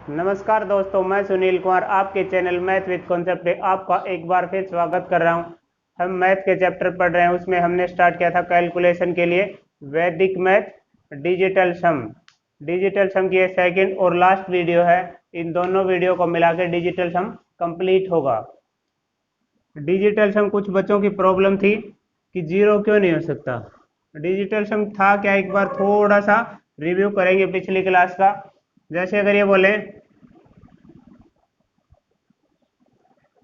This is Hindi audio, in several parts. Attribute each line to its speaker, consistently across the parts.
Speaker 1: नमस्कार दोस्तों, मैं सुनील कुमार आपके चैनल मैथ विद कॉन्सेप्ट पे आपका एक बार फिर स्वागत कर रहा हूं। हम मैथ के चैप्टर पढ़ रहे हैं। उसमें हमने स्टार्ट किया था कैलकुलेशन के लिए वैदिक मैथ डिजिटल सम। डिजिटल सम की ये सेकंड और लास्ट वीडियो है। इन दोनों वीडियो को मिला के डिजिटल सम कंप्लीट होगा। डिजिटल सम कुछ बच्चों की प्रॉब्लम थी कि जीरो क्यों नहीं हो सकता। डिजिटल सम था क्या, एक बार थोड़ा सा रिव्यू करेंगे पिछली क्लास का। जैसे अगर ये बोले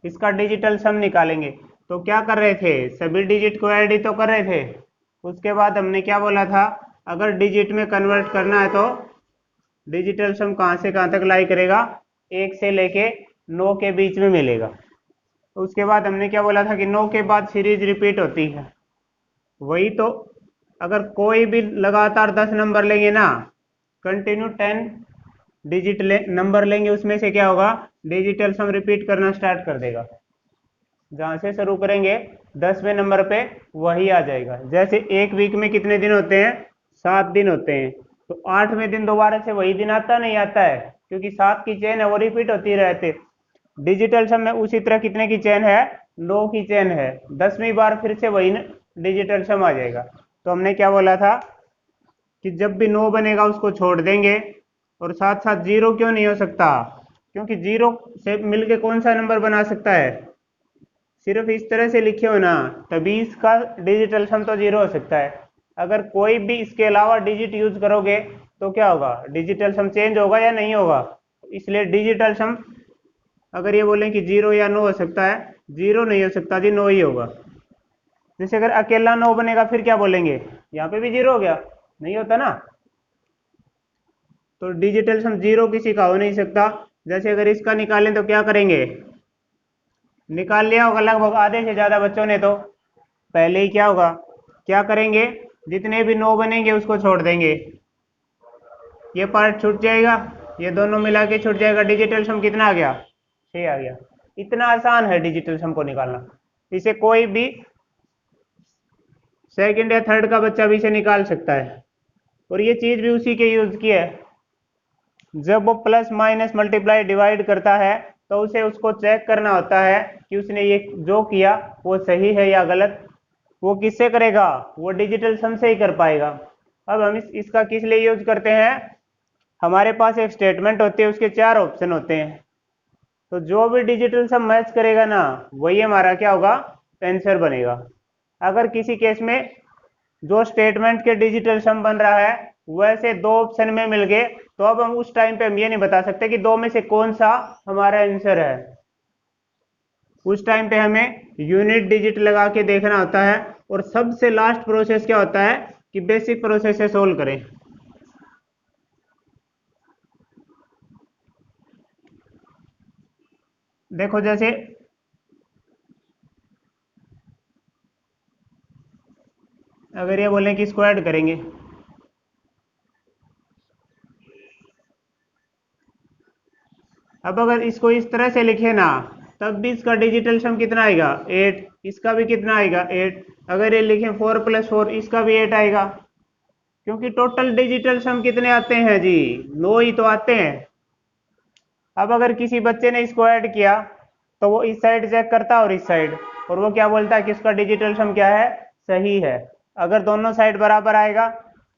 Speaker 1: इसका डिजिटल सम निकालेंगे तो क्या कर रहे थे, सभी डिजिट को ऐड ही तो कर रहे थे। उसके बाद हमने क्या बोला था, अगर डिजिट में कन्वर्ट करना है तो डिजिटल सम कहाँ से कहाँ तक लाई करेगा, 1 से लेके 9 के बीच में मिलेगा। उसके बाद हमने क्या बोला था कि 9 के बाद सीरीज रिपीट होती है। वही तो, अगर कोई भी लगातार 10 नंबर लेंगे ना, कंटिन्यू 10 डिजिट नंबर लेंगे, उसमें से क्या होगा, डिजिटल सम रिपीट करना स्टार्ट कर देगा। जहां से शुरू करेंगे 10वें नंबर पे वही आ जाएगा। जैसे एक वीक में कितने दिन होते हैं, 7 दिन होते हैं। तो 8वें दिन दोबारा से वही दिन आता नहीं आता है, क्योंकि 7 की चेन है वो रिपीट होती रहती। डिजिटल सम में उसी तरह कितने की चेन है, 9 की चेन है। 10वीं बार फिर से वही डिजिटल सम आ जाएगा। तो हमने क्या बोला था कि जब भी 9 बनेगा उसको छोड़ देंगे। और साथ साथ जीरो क्यों नहीं हो सकता, क्योंकि जीरो से मिलके कौन सा नंबर बना सकता है, सिर्फ इस तरह से लिखे हो ना, तभी इसका डिजिटल सम तो जीरो हो सकता है। अगर कोई भी इसके अलावा डिजिट यूज करोगे तो क्या होगा, डिजिटल सम चेंज होगा या नहीं होगा। इसलिए डिजिटल सम अगर ये बोलें कि जीरो या नो हो सकता है, जीरो नहीं हो सकता जी, नो ही होगा। जैसे अगर अकेला नो बनेगा फिर क्या बोलेंगे, यहाँ पे भी जीरो हो गया, नहीं होता ना। तो डिजिटल सम जीरो किसी का हो नहीं सकता। जैसे अगर इसका निकालें तो क्या करेंगे, निकाल लिया होगा लगभग आधे से ज्यादा बच्चों ने। तो पहले ही क्या होगा, क्या करेंगे, जितने भी 9 बनेंगे उसको छोड़ देंगे, ये पार्ट छूट जाएगा, ये दोनों मिला के छूट जाएगा। डिजिटल सम कितना आ गया, 6 आ गया। इतना आसान है डिजिटल सम को निकालना। इसे कोई भी सेकंड या थर्ड का बच्चा भी इसे निकाल सकता है। और ये चीज भी उसी के यूज की है। जब वो प्लस माइनस मल्टीप्लाई डिवाइड करता है तो उसे उसको चेक करना होता है कि उसने ये जो किया वो सही है या गलत। वो किससे करेगा, वो डिजिटल सम से ही कर पाएगा। अब हम इसका किस लिए यूज करते हैं, हमारे पास एक स्टेटमेंट होती है, उसके 4 ऑप्शन होते हैं। तो जो भी डिजिटल सम मैच करेगा ना, वही हमारा क्या होगा, आंसर बनेगा। अगर किसी केस में जो स्टेटमेंट के डिजिटल सम बन रहा है वैसे 2 ऑप्शन में मिल गए, तो अब हम उस टाइम पे हम ये नहीं बता सकते कि 2 में से कौन सा हमारा आंसर है। उस टाइम पे हमें यूनिट डिजिट लगा के देखना होता है। और सबसे लास्ट प्रोसेस क्या होता है कि बेसिक प्रोसेस से सोल्व करें। देखो जैसे अगर ये बोलें कि इसको ऐड करेंगे, अब अगर इसको इस तरह से लिखे ना, तब भी इसका डिजिटल सम कितना आएगा, 8। इसका भी कितना आएगा, 8। अगर ये लिखें 4 + 4, इसका भी 8 आएगा। क्योंकि टोटल डिजिटल सम कितने आते हैं जी, 9 ही तो आते हैं। अब अगर किसी बच्चे ने इसको ऐड किया तो वो इस साइड चेक करता और इस साइड, और वो क्या बोलता है कि इसका डिजिटल सम क्या है, सही है। अगर दोनों साइड बराबर आएगा,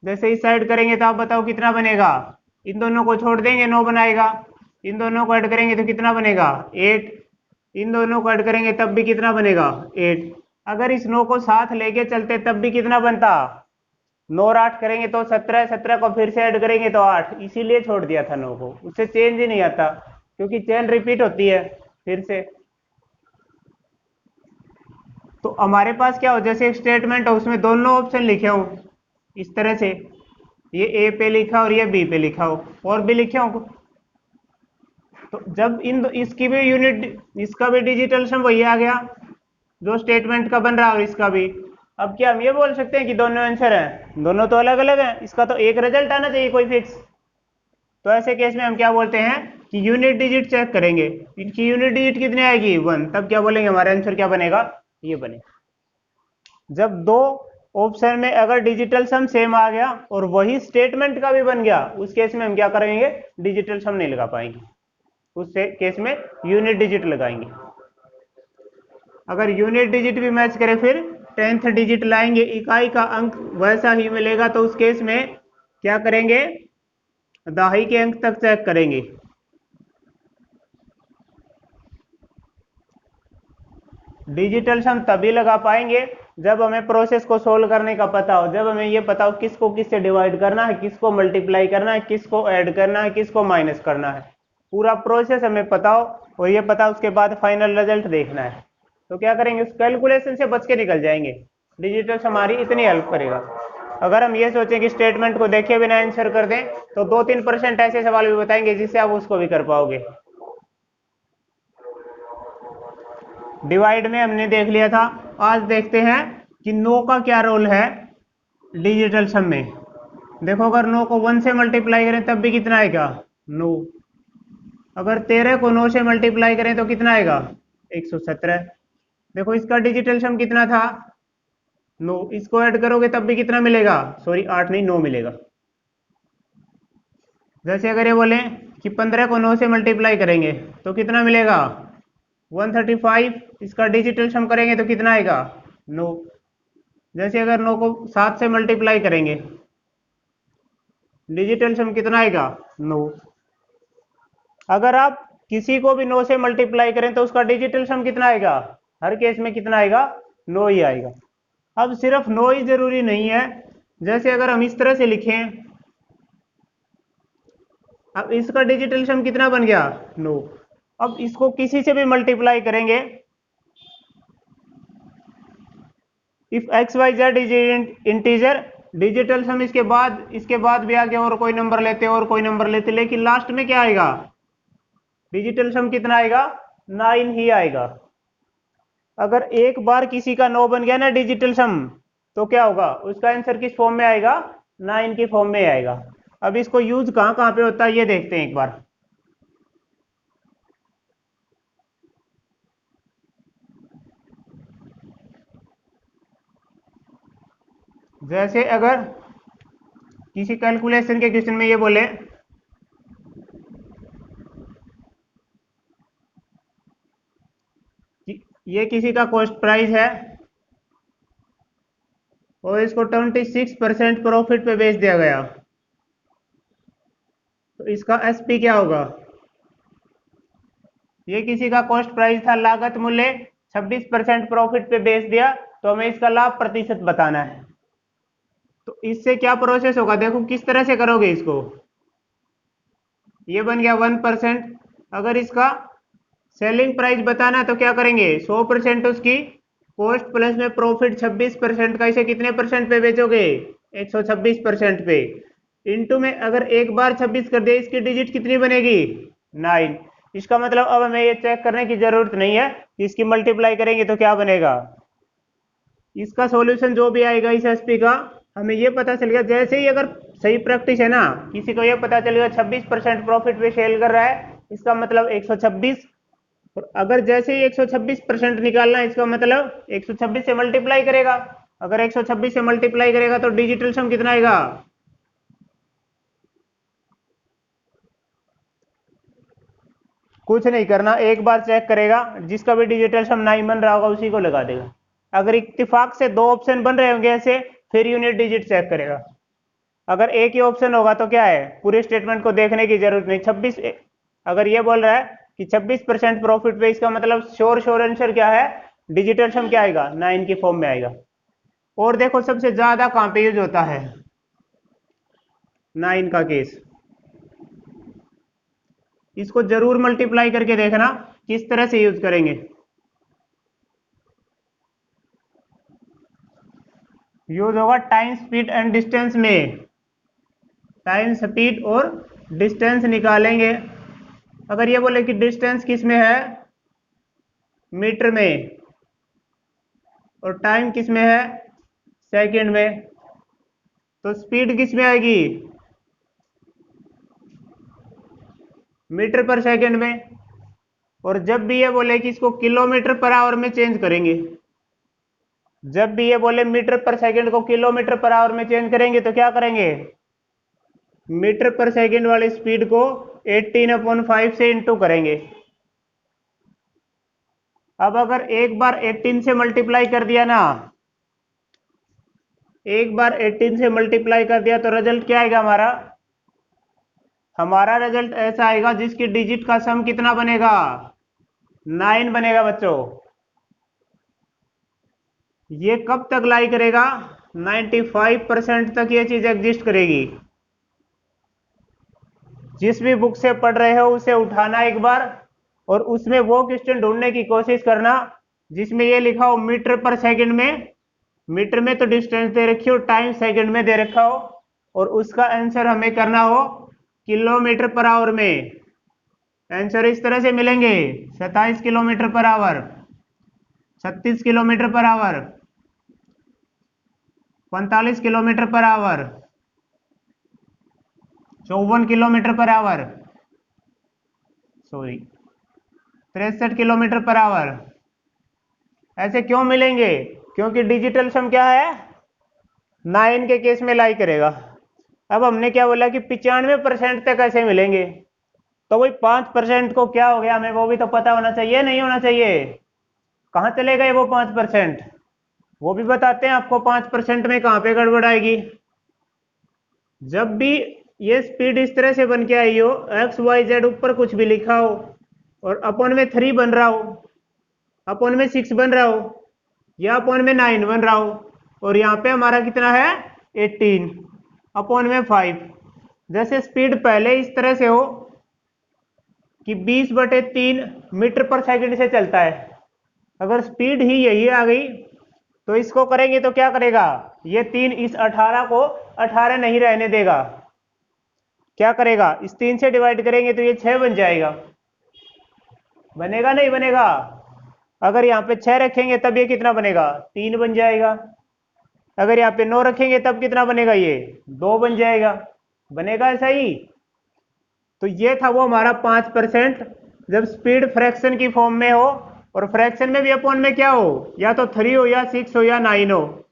Speaker 1: जैसे इस साइड करेंगे तो आप बताओ कितना बनेगा, इन दोनों को छोड़ देंगे 9 बनाएगा। इन दोनों को ऐड करेंगे तो कितना बनेगा, 8। इन दोनों को ऐड करेंगे तब भी कितना बनेगा, 8। अगर इस 9 को साथ लेके चलते तब भी कितना बनता, 9 और 8 करेंगे तो 17, 17 को फिर से ऐड करेंगे तो 8। इसीलिए छोड़ दिया था 9 को, उससे चेंज ही नहीं आता, क्योंकि चेन रिपीट होती है फिर से। तो हमारे पास क्या हो, जैसे एक स्टेटमेंट हो उसमें दोनों ऑप्शन लिखे हो इस तरह से, ये ए पे लिखा और ये बी पे लिखा हो, और भी लिखे हो। तो जब इसकी भी यूनिट, इसका भी डिजिटल सम वही आ गया जो स्टेटमेंट का बन रहा है, और इसका भी। अब क्या हम ये बोल सकते हैं कि दोनों आंसर हैं, दोनों तो अलग अलग हैं, इसका तो एक रिजल्ट आना चाहिए कोई फिक्स। तो ऐसे केस में हम क्या बोलते हैं कि यूनिट डिजिट चेक करेंगे, इनकी यूनिट डिजिट कितनी आएगी, 1, तब क्या बोलेंगे हमारा आंसर क्या बनेगा, ये बनेगा। जब दो ऑप्शन में अगर डिजिटल सम सेम आ गया और वही स्टेटमेंट का भी बन गया, उस केस में हम क्या करेंगे, डिजिटल सम नहीं लगा पाएंगे, उस केस में यूनिट डिजिट लगाएंगे। अगर यूनिट डिजिट भी मैच करे फिर 10th डिजिट लाएंगे, इकाई का अंक वैसा ही मिलेगा, तो उस केस में क्या करेंगे, दहाई के अंक तक चेक करेंगे। डिजिटल सम तभी लगा पाएंगे जब हमें प्रोसेस को सोल्व करने का पता हो, जब हमें ये पता हो किसको किससे डिवाइड करना है, किसको मल्टीप्लाई करना है, किसको ऐड करना है, किसको माइनस करना है, पूरा प्रोसेस हमें पता हो और ये पता उसके बाद फाइनल रिजल्ट देखना है, तो क्या करेंगे, उस कैलकुलेशन से बच के निकल जाएंगे। डिजिटल सम हमारी इतनी हेल्प करेगा। अगर हम ये सोचें कि स्टेटमेंट को देखे बिना आंसर कर दें, तो 2-3% ऐसे सवाल भी बताएंगे जिससे आप उसको भी कर पाओगे। डिवाइड में हमने देख लिया था, आज देखते हैं कि नो का क्या रोल है डिजिटल सम में। देखो, अगर 9 को 1 से मल्टीप्लाई करें तब भी कितना आएगा, 9। अगर 13 को 9 से मल्टीप्लाई करें तो कितना आएगा, 117। देखो, इसका डिजिटल सम कितना था, 9। इसको ऐड करोगे तब भी कितना मिलेगा, सॉरी 8 नहीं 9 मिलेगा। जैसे अगर ये बोले कि 15 को 9 से मल्टीप्लाई करेंगे तो कितना मिलेगा, 135। इसका डिजिटल सम करेंगे तो कितना आएगा, 9। जैसे अगर 9 को 7 से मल्टीप्लाई करेंगे, डिजिटल सम कितना आएगा, 9। अगर आप किसी को भी 9 से मल्टीप्लाई करें तो उसका डिजिटल सम कितना आएगा, हर केस में कितना आएगा, 9 ही आएगा। अब सिर्फ 9 ही जरूरी नहीं है, जैसे अगर हम इस तरह से लिखें, अब इसका डिजिटल सम कितना बन गया, 9। अब इसको किसी से भी मल्टीप्लाई करेंगे, if X Y Z is integer, digital sum इसके बाद भी आगे और कोई नंबर लेते और कोई नंबर लेते, लेकिन लास्ट में क्या आएगा, डिजिटल सम कितना आएगा, 9 ही आएगा। अगर एक बार किसी का 9 बन गया ना डिजिटल सम, तो क्या होगा, उसका आंसर किस फॉर्म में आएगा, 9 की फॉर्म में आएगा। अब इसको यूज कहां कहां पे होता है ये देखते हैं एक बार। जैसे अगर किसी कैलकुलेशन के क्वेश्चन में ये बोले कि ये किसी का कॉस्ट प्राइस है और इसको 26% प्रॉफिट पे बेच दिया गया, तो इसका एसपी क्या होगा। ये किसी का कॉस्ट प्राइस था, लागत मूल्य 26% प्रॉफिट पे बेच दिया, तो हमें इसका लाभ प्रतिशत बताना है। तो इससे क्या प्रोसेस होगा, देखो किस तरह से करोगे इसको। ये बन गया 1%। अगर इसका सेलिंग प्राइस बताना है तो क्या करेंगे, 100% उसकी कॉस्ट प्लस में प्रॉफिट 26% का, इसे कितने परसेंट पे बेचोगे, 126% पे। इनटू में अगर एक बार 26 कर दिया, इसकी डिजिट कितनी बनेगी, 9। इसका मतलब अब हमें ये चेक करने की जरूरत नहीं है कि इसकी मल्टीप्लाई करेंगे तो क्या बनेगा। इसका सॉल्यूशन जो भी आएगा इस एसपी का, हमें ये पता चल गया, जैसे ही अगर सही प्रैक्टिस है ना, किसी को ये पता चल गया 26% प्रॉफिट पे सेल कर रहा है, इसका मतलब 126। और अगर जैसे ही 126% निकालना है, इसका मतलब 126 से मल्टीप्लाई करेगा। अगर 126 से मल्टीप्लाई करेगा तो डिजिटल सम कितना आएगा, कुछ नहीं करना, एक बार चेक करेगा, जिसका भी डिजिटल सम 9 बन रहा होगा उसी को लगा देगा। अगर इत्तेफाक से 2 ऑप्शन बन रहे होंगे ऐसे, फिर यूनिट डिजिट चेक करेगा। अगर एक ही ऑप्शन होगा तो क्या है, पूरे स्टेटमेंट को देखने की जरूरत नहीं। 26 अगर ये बोल रहा है कि 26% प्रॉफिट पे, इसका मतलब श्योर आंसर क्या है, डिजिटल सम क्या आएगा, 9 की फॉर्म में आएगा। और देखो सबसे ज्यादा कहां पे यूज होता है 9 का केस, इसको जरूर मल्टीप्लाई करके देखना किस तरह से यूज करेंगे। यूज होगा टाइम स्पीड एंड डिस्टेंस में, टाइम स्पीड और डिस्टेंस निकालेंगे। अगर ये बोले कि डिस्टेंस किस में है, मीटर में, और टाइम किस में है, सेकंड में, तो स्पीड किस में आएगी, मीटर पर सेकंड में। और जब भी ये बोले कि इसको किलोमीटर पर आवर में चेंज करेंगे, जब भी ये बोले मीटर पर सेकंड को किलोमीटर पर आवर में चेंज करेंगे तो क्या करेंगे, मीटर पर सेकंड वाली स्पीड को 18/5 से इंटू करेंगे। अब अगर एक बार 18 से मल्टीप्लाई कर दिया ना, एक बार 18 से मल्टीप्लाई कर दिया तो रिजल्ट क्या आएगा हमारा, हमारा रिजल्ट ऐसा आएगा जिसकी डिजिट का सम कितना बनेगा, 9 बनेगा बच्चों। ये कब तक लाई करेगा, 95% तक ये चीज एग्जिस्ट करेगी। जिस भी बुक से पढ़ रहे हो उसे उठाना एक बार, और उसमें वो क्वेश्चन ढूंढने की कोशिश करना जिसमें ये लिखा हो मीटर पर सेकंड में, मीटर में तो डिस्टेंस दे रखी हो, टाइम सेकंड में दे रखा हो, और उसका आंसर हमें करना हो किलोमीटर पर आवर में। आंसर इस तरह से मिलेंगे, 27 kilometre per hour, 36 kilometre per hour, 45 kilometre per hour, 54 kilometre per hour, sorry 63 kilometre per hour. ऐसे क्यों मिलेंगे, क्योंकि डिजिटल सम क्या है, 9 के केस में लाई करेगा। अब हमने क्या बोला कि 95% तक ऐसे मिलेंगे, तो वही 5% को क्या हो गया हमें वो भी तो पता होना चाहिए, नहीं होना चाहिए, कहाँ चले गए वो 5%, वो भी बताते हैं आपको 5% में कहाँ पे गड़बड़ आएगी। जब भी ये स्पीड इस तरह से बन के आई हो, XYZ ऊपर कुछ भी लिखा हो और अपॉन में 3 बन रहा हो, अपॉन में 6 बन रहा हो, या अपॉन में 9 बन रहा हो, और यहाँ पे हमारा कितना है 18 अपॉन में 5। जैसे स्पीड पहले इस तरह से हो कि 20/3 मीटर पर सेकंड से चलता है, अगर स्पीड ही यही आ गई तो इसको करेंगे तो क्या करेगा, ये 3 इस 18 को 18 नहीं रहने देगा, क्या करेगा, इस 3 से डिवाइड करेंगे तो ये 6 बन जाएगा, बनेगा नहीं बनेगा। अगर यहाँ पे 6 रखेंगे तब ये कितना बनेगा, 3 बन जाएगा। अगर यहाँ पे 9 रखेंगे तब कितना बनेगा, ये 2 बन जाएगा, बनेगा ऐसा ही। तो ये था वो हमारा 5%, जब स्पीड फ्रैक्शन की फॉर्म में हो, और फ्रैक्शन में भी अपॉन में क्या हो, या तो 3 हो या 6 हो या 9 हो,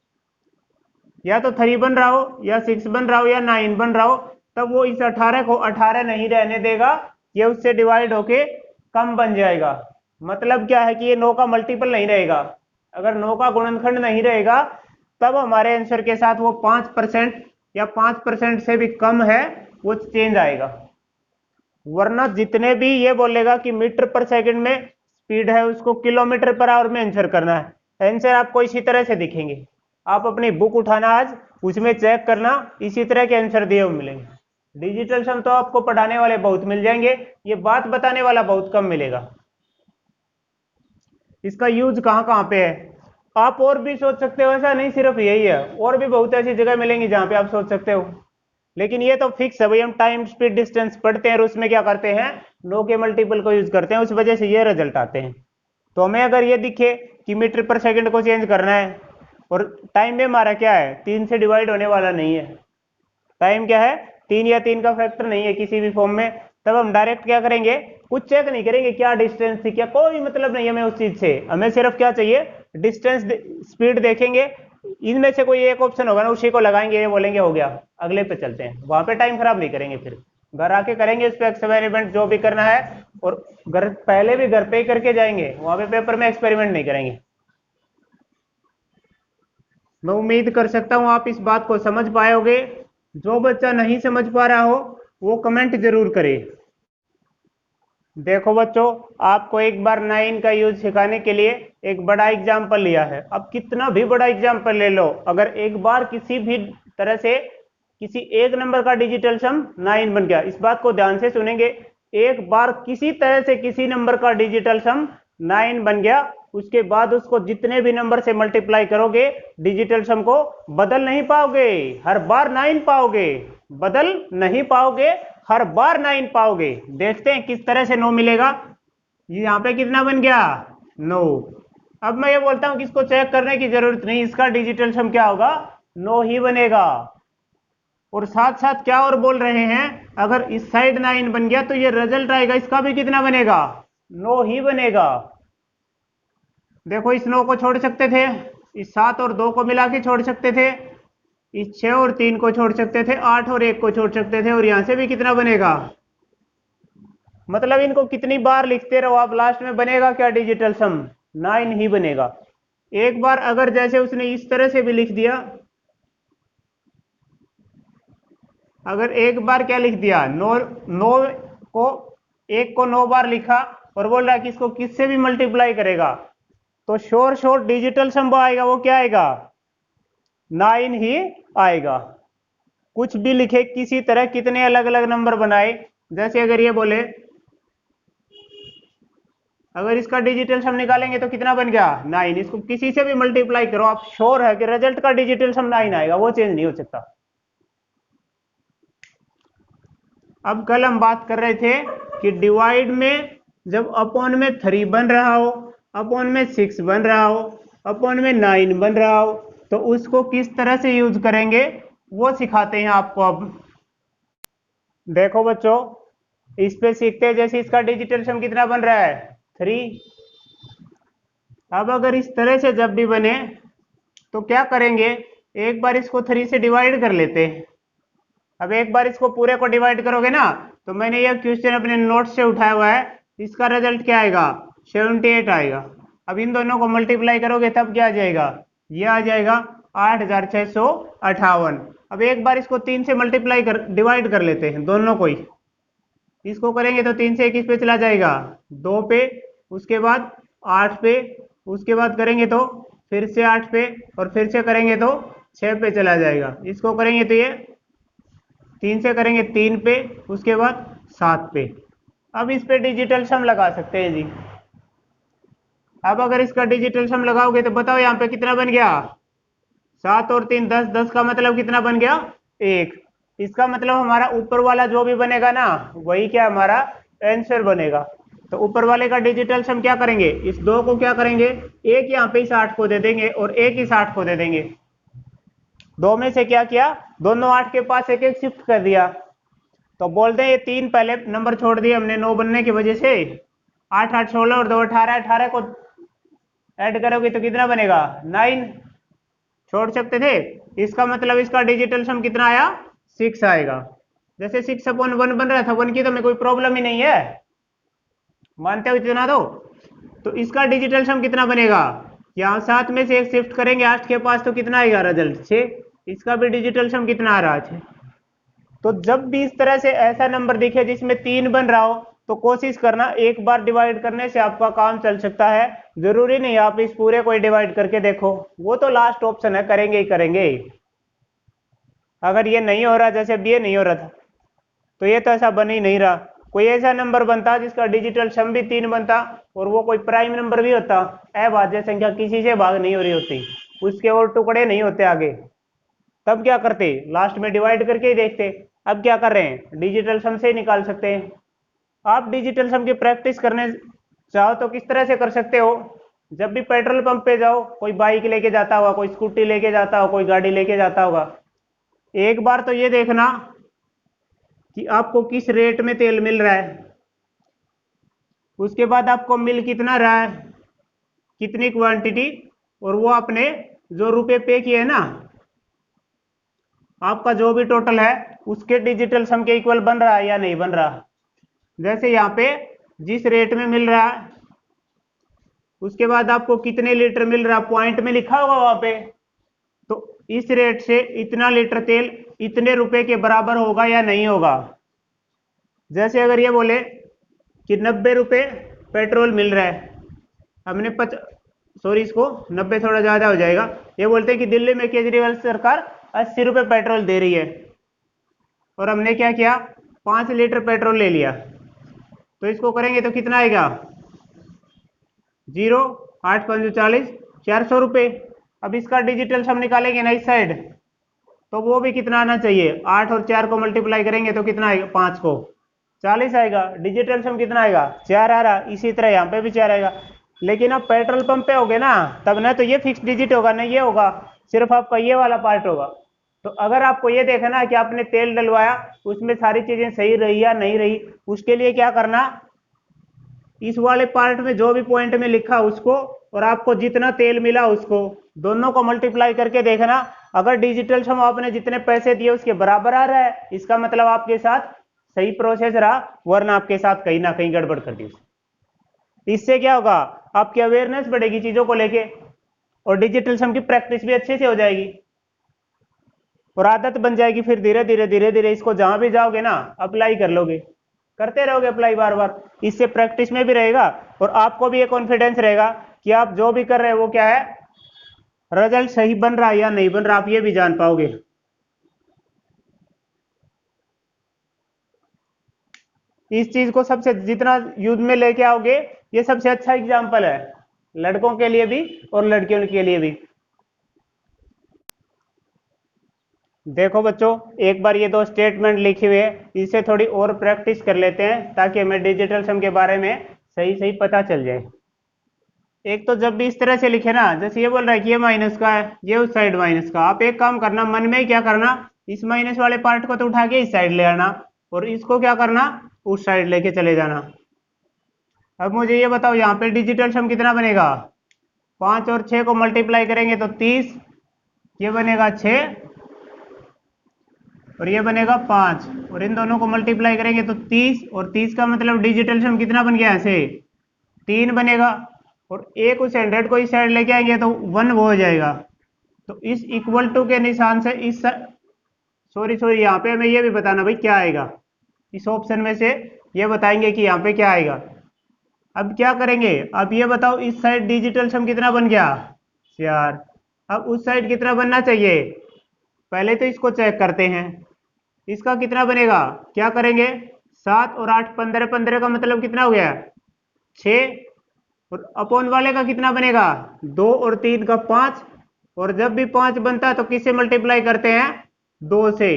Speaker 1: या तो 3 बन रहा हो या 6 बन रहा हो या 9 बन रहा हो, तब वो इस 18 को 18 नहीं रहने देगा, ये उससे डिवाइड होके कम बन जाएगा। मतलब क्या है कि ये 9 का मल्टीपल नहीं रहेगा, अगर 9 का गुणनखंड नहीं रहेगा तब हमारे आंसर के साथ वो 5% या 5% से भी कम है वो चेंज आएगा। वरना जितने भी ये बोलेगा कि मीटर पर सेकंड में स्पीड है उसको किलोमीटर पर आवर में आंसर करना है, आंसर आपको इसी तरह से दिखेंगे। आप अपनी बुक उठाना आज, उसमें चेक करना, इसी तरह के आंसर दिए हुए मिलेंगे। डिजिटल सम तो आपको पढ़ाने वाले बहुत मिल जाएंगे, ये बात बताने वाला बहुत कम मिलेगा। इसका यूज कहाँ कहाँ पे है आप और भी सोच सकते हो, ऐसा नहीं सिर्फ यही है, और भी बहुत ऐसी जगह मिलेंगी जहां पे आप सोच सकते हो, लेकिन ये तो फिक्स है भाई, हम टाइम स्पीड डिस्टेंस पढ़ते हैं और उसमें क्या करते हैं, 9 के मल्टीपल को यूज करते हैं, उस वजह से ये रिजल्ट आते हैं। तो हमें अगर ये दिखे कि मीटर पर सेकंड को चेंज करना है और टाइम में हमारा क्या है, 3 से डिवाइड होने वाला नहीं है, टाइम क्या है 3 या 3 का फैक्टर नहीं है किसी भी फॉर्म में, तब हम डायरेक्ट क्या करेंगे, कुछ चेक नहीं करेंगे क्या डिस्टेंस थी, क्या कोई मतलब नहीं हमें उस चीज से, हमें सिर्फ क्या चाहिए, डिस्टेंस स्पीड देखेंगे, इनमें से कोई एक ऑप्शन होगा ना उसी को लगाएंगे, ये बोलेंगे हो गया, अगले पे चलते हैं, वहां पे टाइम खराब नहीं करेंगे, फिर घर आके करेंगे इस पे एक्सपेरिमेंट जो भी करना है, और घर पहले भी घर पे ही करके जाएंगे, वहां पे पेपर में एक्सपेरिमेंट नहीं करेंगे। मैं उम्मीद कर सकता हूं आप इस बात को समझ पाओगे। जो बच्चा नहीं समझ पा रहा हो वो कमेंट जरूर करे। देखो बच्चों, आपको एक बार 9 का यूज सिखाने के लिए एक बड़ा एग्जाम्पल लिया है, अब कितना भी बड़ा एग्जाम्पल ले लो, अगर एक बार किसी भी तरह से किसी एक नंबर का डिजिटल सम 9 बन गया, इस बात को ध्यान से सुनेंगे, एक बार किसी तरह से किसी नंबर का डिजिटल सम 9 बन गया, उसके बाद उसको जितने भी नंबर से मल्टीप्लाई करोगे डिजिटल सम को बदल नहीं पाओगे, हर बार 9 पाओगे, बदल नहीं पाओगे, हर बार 9 पाओगे। देखते हैं किस तरह से 9 मिलेगा। यहाँ पे कितना बन गया 9। अब मैं ये बोलता हूं कि इसको चेक करने की जरूरत नहीं, इसका डिजिटल सम क्या होगा 9 ही बनेगा। और साथ साथ क्या और बोल रहे हैं, अगर इस साइड 9 बन गया तो ये रिजल्ट आएगा इसका भी कितना बनेगा 9 ही बनेगा। देखो इस 9 को छोड़ सकते थे, इस 7 और 2 को मिला के छोड़ सकते थे, इस 6 और 3 को छोड़ सकते थे, 8 और 1 को छोड़ सकते थे, और यहां से भी कितना बनेगा, मतलब इनको कितनी बार लिखते रहो आप, लास्ट में बनेगा क्या डिजिटल सम, 9 ही बनेगा। एक बार अगर जैसे उसने इस तरह से भी लिख दिया, अगर एक बार क्या लिख दिया, 9 को 1 को 9 बार लिखा और बोल रहा है कि इसको किससे भी मल्टीप्लाई करेगा, तो श्योर डिजिटल सम आएगा, वो क्या आएगा, 9 ही आएगा। कुछ भी लिखे किसी तरह, कितने अलग अलग नंबर बनाए, जैसे अगर ये बोले, अगर इसका डिजिटल सम निकालेंगे तो कितना बन गया, 9, इसको किसी से भी मल्टीप्लाई करो, आप श्योर है कि रिजल्ट का डिजिटल सम 9 आएगा, वो चेंज नहीं हो सकता। अब कल हम बात कर रहे थे कि डिवाइड में जब अपॉन में 3 बन रहा हो, अपॉन में 6 बन रहा हो, अपॉन में 9 बन रहा हो, तो उसको किस तरह से यूज करेंगे वो सिखाते हैं आपको। अब देखो बच्चों, इस पे सीखते हैं, जैसे इसका डिजिटल सम कितना बन रहा है, 3। अब अगर इस तरह से जब भी बने तो क्या करेंगे, एक बार इसको 3 से डिवाइड कर लेते हैं। अब एक बार इसको पूरे को डिवाइड करोगे ना, तो मैंने यह क्वेश्चन अपने नोट से उठाया हुआ है, इसका रिजल्ट क्या आएगा, 78 आएगा। अब इन दोनों को मल्टीप्लाई करोगे तब क्या आ जाएगा, ये आ जाएगा 8658। अब एक बार इसको 3 से मल्टीप्लाई कर डिवाइड कर लेते हैं दोनों को ही, इसको करेंगे तो 3 से 21 पे चला जाएगा, 2 पे, उसके बाद 8 पे, उसके बाद करेंगे तो फिर से 8 पे, और फिर से करेंगे तो 6 पे चला जाएगा। इसको करेंगे तो ये 3 से करेंगे 3 पे, उसके बाद 7 पे। अब इस पे डिजिटल सम लगा सकते हैं जी। अब अगर इसका डिजिटल सम लगाओगे तो बताओ यहाँ पे कितना बन गया, 7 और 3 10, 10 का मतलब कितना बन गया, 1। इसका मतलब हमारा ऊपर वाला जो भी बनेगा ना, वही क्या हमारा आंसर बनेगा। तो ऊपर वाले का डिजिटल सम क्या करेंगे, इस 2 को क्या करेंगे, एक यहाँ पे इस 8 को दे देंगे और एक इस 8 को दे देंगे। 2 में से क्या किया, दोनों 8 के पास एक एक शिफ्ट कर दिया, तो बोलते हैं ये 3 पहले नंबर छोड़ दिए हमने 9 बनने की वजह से, 8 8 16 और 2 18, 18 को ऐड करोगे तो कितना बनेगा, 9। छोड़ सकते थे, इसका मतलब इसका डिजिटल सम कितना आया, 6 आएगा। जैसे 6/1 बन रहा था, 1 की तो हमें कोई प्रॉब्लम ही नहीं है, मानते हो इतना तो इसका डिजिटल सम कितना बनेगा, यहाँ 7 में से एक शिफ्ट करेंगे 8 के पास तो कितना आएगा रिजल्ट, 6। इसका भी डिजिटल सम कितना आ रहा है। तो जब भी इस तरह से ऐसा नंबर दिखे जिसमें 3 बन रहा हो, तो कोशिश करना एक बार डिवाइड करने से आपका काम चल सकता है, जरूरी नहीं आप इस पूरे को डिवाइड करके देखो, वो तो लास्ट ऑप्शन है, करेंगे ही करेंगे। अगर ये नहीं हो रहा, जैसे अब ये नहीं हो रहा था, तो ये तो ऐसा बन ही नहीं रहा, कोई ऐसा नंबर बनता जिसका डिजिटल सम भी 3 बनता और वो कोई प्राइम नंबर भी होता, अभाज्य संख्या किसी से भाग नहीं हो रही होती, उसके और टुकड़े नहीं होते आगे, तब क्या करते, लास्ट में डिवाइड करके ही देखते। अब क्या कर रहे हैं, डिजिटल सम से ही निकाल सकते हैं। आप डिजिटल सम की प्रैक्टिस करने चाहो तो किस तरह से कर सकते हो, जब भी पेट्रोल पंप पे जाओ, कोई बाइक लेके जाता होगा, कोई स्कूटी लेके जाता होगा, कोई गाड़ी लेके जाता होगा, एक बार तो ये देखना कि आपको किस रेट में तेल मिल रहा है, उसके बाद आपको मिल कितना रहा है, कितनी क्वांटिटी, और वो आपने जो रुपए पे किए ना, आपका जो भी टोटल है उसके डिजिटल सम के इक्वल बन रहा है या नहीं बन रहा। जैसे यहाँ पे जिस रेट में मिल रहा है, उसके बाद आपको कितने लीटर मिल रहा पॉइंट में लिखा होगा वहां पे, तो इस रेट से इतना लीटर तेल इतने रुपए के बराबर होगा या नहीं होगा। जैसे अगर ये बोले कि 90 रुपए पेट्रोल मिल रहा है, हमने सॉरी इसको 90 थोड़ा ज्यादा हो जाएगा, ये बोलते हैं कि दिल्ली में केजरीवाल सरकार 80 रुपए पेट्रोल दे रही है, और हमने क्या किया, 5 लीटर पेट्रोल ले लिया, तो इसको करेंगे तो कितना आएगा, 0 8 5 40, 400 रुपए। अब इसका डिजिटल सम निकालेंगे ना इस साइड, तो वो भी कितना आना चाहिए, 8 और 4 को मल्टीप्लाई करेंगे तो कितना आएगा, 5 को 40 आएगा, डिजिटल सम कितना आएगा, 4 आ रहा। इसी तरह यहाँ पे भी 4 आएगा, लेकिन अब पेट्रोल पंप पे होगे ना, तब ना तो ये फिक्स डिजिट होगा ना ये होगा, सिर्फ आपका ये वाला पार्ट होगा। तो अगर आपको ये देखना है कि आपने तेल डलवाया उसमें सारी चीजें सही रही या नहीं रही, उसके लिए क्या करना, इस वाले पार्ट में जो भी पॉइंट में लिखा उसको और आपको जितना तेल मिला उसको दोनों को मल्टीप्लाई करके देखना, अगर डिजिटल सम आपने जितने पैसे दिए उसके बराबर आ रहा है, इसका मतलब आपके साथ सही प्रोसेस रहा, वरना आपके साथ कहीं ना कहीं गड़बड़ कर दी। इससे क्या होगा, आपकी अवेयरनेस बढ़ेगी चीजों को लेके, और डिजिटल सम की प्रैक्टिस भी अच्छे से हो जाएगी और आदत बन जाएगी। फिर धीरे धीरे धीरे धीरे इसको जहां भी जाओगे ना अप्लाई कर लोगे, करते रहोगे अप्लाई बार बार, इससे प्रैक्टिस में भी रहेगा और आपको भी ये कॉन्फिडेंस रहेगा कि आप जो भी कर रहे हो वो क्या है, रिजल्ट सही बन रहा है या नहीं बन रहा, आप ये भी जान पाओगे। इस चीज को सबसे जितना यूज में लेके आओगे, ये सबसे अच्छा एग्जाम्पल है लड़कों के लिए भी और लड़कियों के लिए भी। देखो बच्चों, एक बार ये दो स्टेटमेंट लिखी हुई है, इसे थोड़ी और प्रैक्टिस कर लेते हैं ताकि हमें डिजिटल सम के बारे में सही सही पता चल जाए। एक तो जब भी इस तरह से लिखे ना, जैसे ये बोल रहा है कि ये माइनस का है, ये उस साइड माइनस का, आप एक काम करना, मन में ही क्या करना, इस माइनस वाले पार्ट को तो उठा के इस साइड ले आना और इसको क्या करना, उस साइड लेके चले जाना। अब मुझे ये बताओ, यहाँ पे डिजिटल सम कितना बनेगा, 5 और 6 को मल्टीप्लाई करेंगे तो 30, ये बनेगा 6 और ये बनेगा 5, और इन दोनों को मल्टीप्लाई करेंगे तो 30, और 30 का मतलब डिजिटल सम कितना बन गया, ऐसे 3 बनेगा, और एक उस 100 को इस साइड लेके आएंगे तो 1 वो हो जाएगा। तो इस इक्वल टू के निशान से इस सॉरी सॉरी यहाँ पे हमें ये भी बताना भाई क्या आएगा, इस ऑप्शन में से ये बताएंगे कि यहाँ पे क्या आएगा। अब क्या करेंगे, अब ये बताओ इस साइड डिजिटल सम कितना बन गया, 4। अब उस साइड कितना बनना चाहिए, पहले तो इसको चेक करते हैं, इसका कितना बनेगा, क्या करेंगे, 7 और 8 15, 15 का मतलब कितना हो गया, 6, और अपॉन वाले का कितना बनेगा, 2 और 3 का 5, और जब भी 5 बनता है तो किससे मल्टीप्लाई करते हैं, 2 से।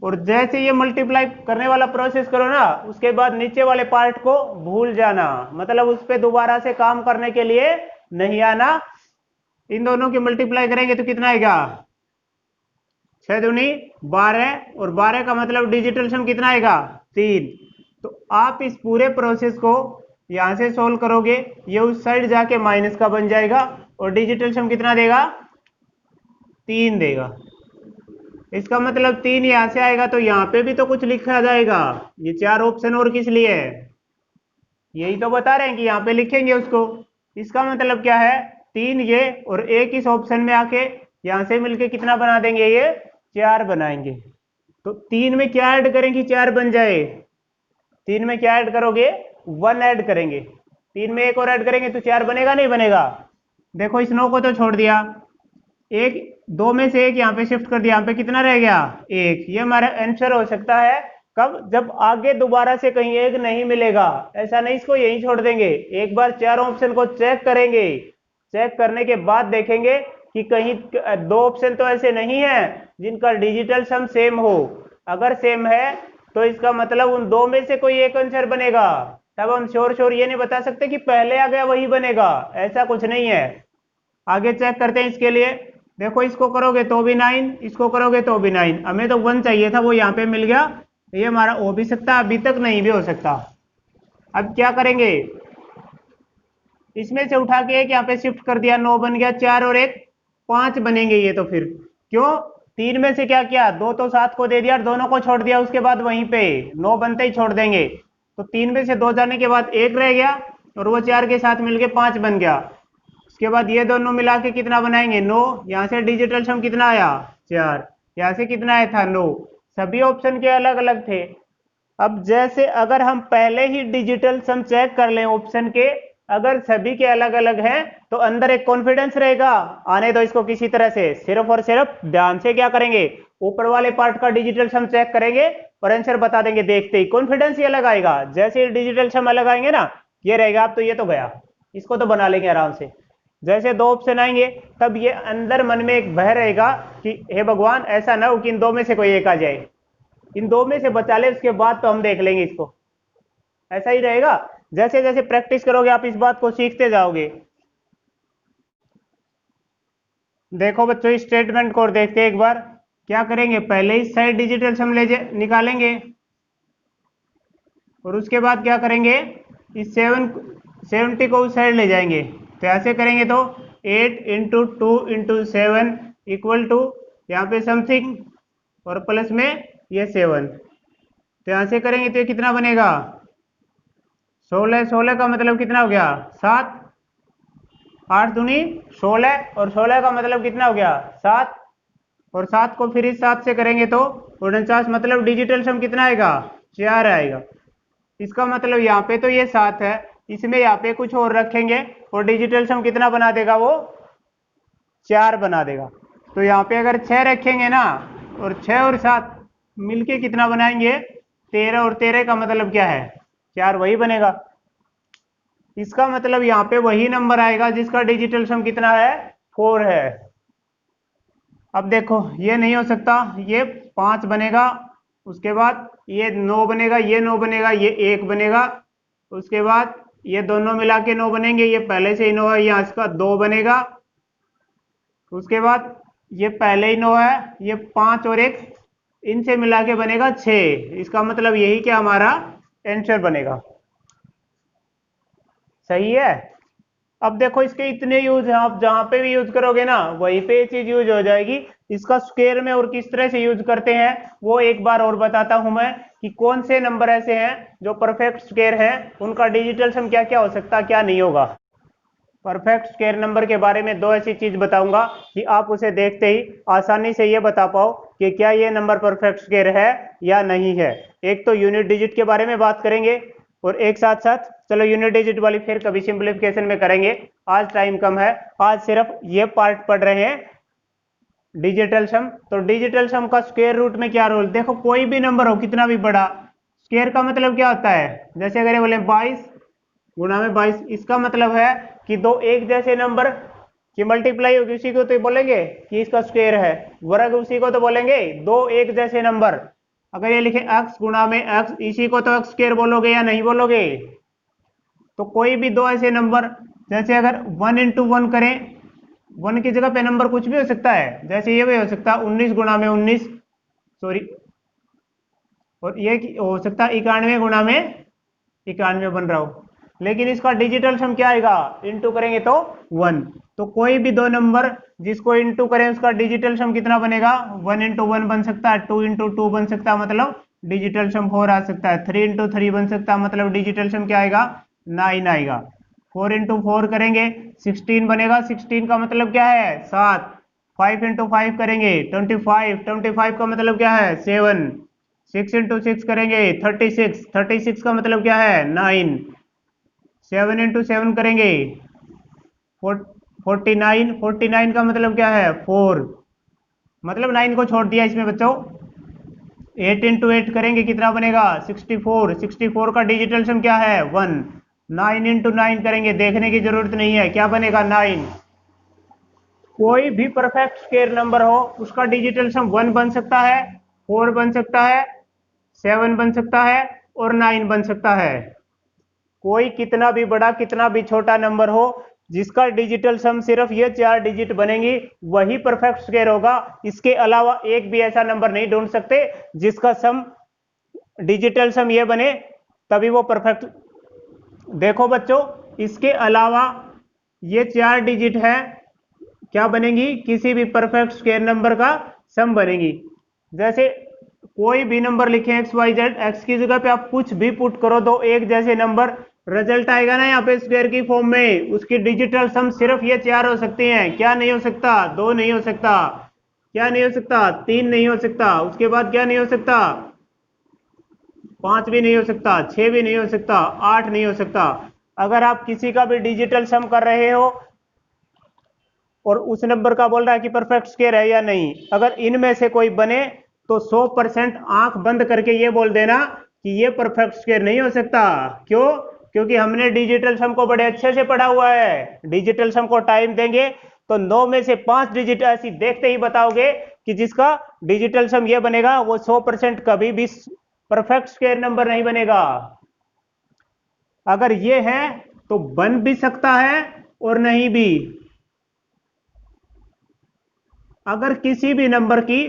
Speaker 1: और जैसे ये मल्टीप्लाई करने वाला प्रोसेस करो ना, उसके बाद नीचे वाले पार्ट को भूल जाना, मतलब उस पर दोबारा से काम करने के लिए नहीं आना। इन दोनों की मल्टीप्लाई करेंगे तो कितना आएगा, 6 दूनी 12, और 12 का मतलब डिजिटल सम कितना आएगा, 3। तो आप इस पूरे प्रोसेस को यहां से सोल्व करोगे, ये उस साइड जाके माइनस का बन जाएगा और डिजिटल सम कितना देगा, 3 देगा। इसका मतलब 3 यहां से आएगा तो यहाँ पे भी तो कुछ लिखा जाएगा, ये 4 ऑप्शन और किस लिए है, यही तो बता रहे हैं कि यहाँ पे लिखेंगे उसको। इसका मतलब क्या है, 3 ये और एक इस ऑप्शन में आके यहां से मिलके कितना बना देंगे, ये 4 बनाएंगे। तो 3 में क्या ऐड करेंगे, 4 बन जाए, 3 में क्या ऐड करोगे, 1 ऐड करेंगे, 3 में एक और ऐड करेंगे तो 4 बनेगा नहीं बनेगा। देखो इस 9 को तो छोड़ दिया, एक 2 में से एक यहाँ पे शिफ्ट कर दिया, यहाँ पे कितना रह गया, 1। ये हमारा आंसर हो सकता है कब, जब आगे दोबारा से कहीं एक नहीं मिलेगा, ऐसा नहीं इसको यहीं छोड़ देंगे, एक बार 4 ऑप्शन को चेक करेंगे, चेक करने के बाद देखेंगे कि कहीं 2 ऑप्शन तो ऐसे नहीं है जिनका डिजिटल सम सेम हो, अगर सेम है तो इसका मतलब उन 2 में से कोई एक आंसर बनेगा। तब हम श्योर श्योर ये नहीं बता सकते कि पहले आ गया वही बनेगा, ऐसा कुछ नहीं है। आगे चेक करते हैं इसके लिए, देखो इसको करोगे तो भी 9, इसको करोगे तो भी 9, हमें तो 1 चाहिए था, वो यहाँ पे मिल गया, ये हमारा हो भी सकता, अभी तक नहीं भी हो सकता। अब क्या करेंगे, इसमें से उठा के एक यहाँ पे शिफ्ट कर दिया, 9 बन गया, 4 और 1 5 बनेंगे ये तो, फिर क्यों, 3 में से क्या किया, 2 तो 7 को दे दिया, दोनों को छोड़ दिया, उसके बाद वहीं पे 9 बनते ही छोड़ देंगे, तो 3 में से 2 जाने के बाद 1 रह गया और वो 4 के साथ मिलके 5 बन गया। उसके बाद ये दोनों मिला के कितना बनाएंगे, 9, यहाँ से डिजिटल सम कितना आया, 4, यहाँ से कितना आया था, 9, सभी ऑप्शन के अलग अलग थे। अब जैसे अगर हम पहले ही डिजिटल सम चेक कर लें ऑप्शन के, अगर सभी के अलग अलग हैं तो अंदर एक कॉन्फिडेंस रहेगा, आने दो इसको किसी तरह से, सिर्फ और सिर्फ ध्यान से क्या करेंगे, ऊपर वाले पार्ट का डिजिटल सम चेक करेंगे और आंसर बता देंगे, देखते ही कॉन्फिडेंस ये अलग आएगा। जैसे डिजिटल सम अलग आएंगे ना, ये रहेगा, अब तो ये तो गया, इसको तो बना लेंगे आराम से। जैसे 2 ऑप्शन आएंगे तब ये अंदर मन में एक भय रहेगा कि हे भगवान ऐसा ना हो कि इन 2 में से कोई एक आ जाए, इन 2 में से बचा ले, उसके बाद तो हम देख लेंगे इसको, ऐसा ही रहेगा। जैसे जैसे प्रैक्टिस करोगे आप इस बात को सीखते जाओगे। देखो बच्चों इस स्टेटमेंट को देखते हैं एक बार, क्या करेंगे, पहले इस साइड डिजिटल सम ले निकालेंगे और उसके बाद क्या करेंगे, इस 70 को उस साइड ले जाएंगे, तो ऐसे करेंगे तो 8 इंटू 2 इंटू 7 इक्वल टू यहाँ पे समथिंग और प्लस में ये 7। तो यहाँ से करेंगे तो ये कितना बनेगा 16। 16 का मतलब कितना हो गया 7, 8 दूनी 16 और 16 का मतलब कितना हो गया 7, और 7 को फिर इस 7 से करेंगे तो 49, मतलब डिजिटल सम कितना आएगा 4 आएगा। इसका मतलब यहाँ पे तो ये 7 है, इसमें यहाँ पे कुछ और रखेंगे और डिजिटल सम कितना बना देगा वो 4 बना देगा। तो यहाँ पे अगर 6 रखेंगे ना और 6 और 7 मिलके कितना बनाएंगे 13, और 13 का मतलब क्या है 4 वही बनेगा। इसका मतलब यहाँ पे वही नंबर आएगा जिसका डिजिटल सम कितना है 4 है। अब देखो ये नहीं हो सकता, ये 5 बनेगा, उसके बाद ये 9 बनेगा, ये 9 बनेगा, ये 1 बनेगा, उसके बाद ये दोनों मिला के 9 बनेंगे, ये पहले से ही 9 है, यहाँ इसका 2 बनेगा, उसके बाद ये पहले ही 9 है, ये 5 और 1 इनसे मिला के बनेगा 6। इसका मतलब यही क्या हमारा आंसर बनेगा। सही है। अब देखो इसके इतने यूज हैं, आप जहां पे भी यूज करोगे ना वहीं पे ये चीज यूज हो जाएगी। इसका स्क्वायर में और किस तरह से यूज करते हैं वो एक बार और बताता हूं मैं, कि कौन से नंबर ऐसे हैं जो परफेक्ट स्क्वायर हैं, उनका डिजिटल सम क्या क्या हो सकता है क्या नहीं होगा। परफेक्ट स्क्वायर नंबर के बारे में 2 ऐसी चीज बताऊंगा कि आप उसे देखते ही आसानी से ये बता पाओ कि क्या ये नंबर परफेक्ट स्क्वायर है या नहीं है। एक तो यूनिट डिजिट के बारे में बात करेंगे, और एक साथ साथ चलो यूनिट डिजिट वाली फिर कभी सिंप्लीफिकेशन में करेंगे, आज टाइम कम है, आज सिर्फ ये पार्ट पढ़ रहे हैं डिजिटल सम। तो डिजिटल सम का स्क्वायर रूट में क्या रोल, देखो कोई भी नंबर हो कितना भी बड़ा, स्क्वायर का मतलब क्या होता है, जैसे अगर ये बोले 22 गुणा में 22, इसका मतलब है कि दो एक जैसे नंबर की मल्टीप्लाई होगी उसी को तो बोलेंगे कि इसका स्क्वायर है, वर्ग उसी को तो बोलेंगे दो एक जैसे नंबर। अगर ये लिखे x गुणा में x, इसी को तो x स्क्वायर बोलोगे या नहीं बोलोगे। तो कोई भी दो ऐसे नंबर, जैसे अगर 1 इंटू 1 करें, 1 की जगह पे नंबर कुछ भी हो सकता है, जैसे ये भी हो सकता है 19 गुणा में 19, सॉरी, और ये हो सकता है 91 गुणा में 91 बन रहा हो, लेकिन इसका डिजिटल सम क्या आएगा इंटू करेंगे तो 1। तो कोई भी दो नंबर जिसको इंटू करें उसका डिजिटल सम कितना बनेगा 1 इंटू 1 बन सकता है, 2 इंटू 2 बन सकता है, मतलब डिजिटल सम 4 आ सकता है, 3 इंटू 3 बन सकता है, मतलब डिजिटल सम क्या आएगा 9 आएगा। 4 इंटू 4 करेंगे 16 बनेगा, 16 का मतलब क्या है 7। 5 इंटू 5 करेंगे 25, 25 का मतलब क्या है 7। 6 इंटू 6 करेंगे 36, 36 का मतलब क्या है 9। 7 इंटू 7 करेंगे 49, 49 का मतलब क्या है 4, मतलब 9 को छोड़ दिया इसमें बच्चों। 8 इंटू 8 करेंगे कितना बनेगा 64, 64 का डिजिटल सम क्या है 1। 9 इंटू 9 करेंगे, देखने की जरूरत नहीं है क्या बनेगा 9। कोई भी परफेक्ट स्क्वायर नंबर हो उसका डिजिटल सम 1 बन सकता है, 4 बन सकता है, 7 बन सकता है और 9 बन सकता है। कोई कितना भी बड़ा कितना भी छोटा नंबर हो जिसका डिजिटल सम सिर्फ ये 4 डिजिट बनेंगी वही परफेक्ट स्क्वायर होगा। इसके अलावा एक भी ऐसा नंबर नहीं ढूंढ सकते जिसका सम डिजिटल सम ये बने तभी वो परफेक्ट। देखो बच्चों इसके अलावा ये 4 डिजिट है क्या बनेंगी किसी भी परफेक्ट स्क्वायर नंबर का सम बनेगी। जैसे कोई भी नंबर लिखे एक्स वाई जेड, एक्स की जगह पे आप कुछ भी पुट करो दो एक जैसे नंबर, रिजल्ट आएगा ना यहाँ पे स्क्वायर की फॉर्म में, उसकी डिजिटल सम सिर्फ ये 4 हो सकती हैं। क्या नहीं हो सकता 2 नहीं हो सकता, क्या नहीं हो सकता 3 नहीं हो सकता, उसके बाद क्या नहीं हो सकता 5 भी नहीं हो सकता, 6 भी नहीं हो सकता, 8 नहीं हो सकता। अगर आप किसी का भी डिजिटल सम कर रहे हो और उस नंबर का बोल रहा है कि परफेक्ट स्क्वायर है या नहीं, अगर इनमें से कोई बने तो 100% आंख बंद करके ये बोल देना कि ये परफेक्ट स्क्वायर नहीं हो सकता। क्यों? क्योंकि हमने डिजिटल सम को बड़े अच्छे से पढ़ा हुआ है। डिजिटल सम को टाइम देंगे तो 9 में से 5 डिजिट ऐसी देखते ही बताओगे कि जिसका डिजिटल सम ये बनेगा, वो 100% कभी भी परफेक्ट स्क्वायर नंबर नहीं बनेगा। अगर ये है तो बन भी सकता है और नहीं भी। अगर किसी भी नंबर की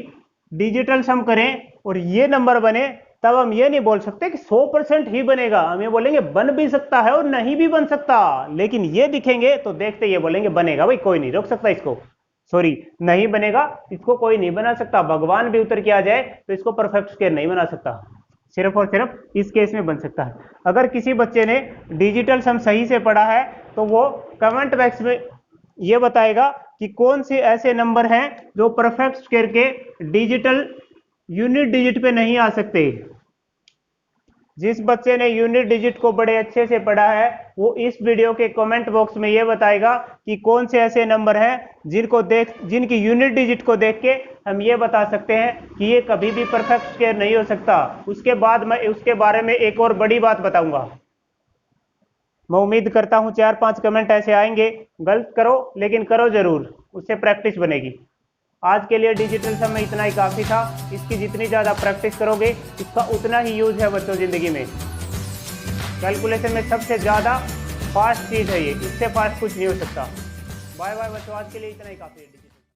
Speaker 1: डिजिटल सम करें और ये नंबर बने तब हम ये नहीं बोल सकते कि 100% ही बनेगा, हम ये बोलेंगे बन भी सकता है और नहीं भी बन सकता, लेकिन ये दिखेंगे तो देखते ये बोलेंगे बनेगा, भाई कोई नहीं रोक सकता इसको, सॉरी नहीं बनेगा, इसको कोई नहीं बना सकता, भगवान भी उतर के आ जाए तो इसको परफेक्ट स्क्वायर नहीं बना सकता, सिर्फ और सिर्फ इस केस में बन सकता है। अगर किसी बच्चे ने डिजिटल सम सही से पढ़ा है तो वो कमेंट बॉक्स में ये बताएगा कि कौन से ऐसे नंबर हैं जो परफेक्ट स्क्वायर के डिजिटल यूनिट डिजिट पे नहीं आ सकते। जिस बच्चे ने यूनिट डिजिट को बड़े अच्छे से पढ़ा है वो इस वीडियो के कमेंट बॉक्स में ये बताएगा कि कौन से ऐसे नंबर हैं जिनकी यूनिट डिजिट को देख के हम ये बता सकते हैं कि ये कभी भी परफेक्ट स्क्वायर नहीं हो सकता। उसके बाद मैं उसके बारे में एक और बड़ी बात बताऊंगा। मैं उम्मीद करता हूं 4-5 कमेंट ऐसे आएंगे, गलत करो लेकिन करो जरूर, उससे प्रैक्टिस बनेगी। आज के लिए डिजिटल सम में इतना ही काफ़ी था। इसकी जितनी ज़्यादा प्रैक्टिस करोगे इसका उतना ही यूज है बच्चों ज़िंदगी में। कैलकुलेशन में सबसे ज़्यादा फास्ट चीज़ है ये, इससे फास्ट कुछ नहीं हो सकता। बाय बाय बच्चों, आज के लिए इतना ही काफ़ी है।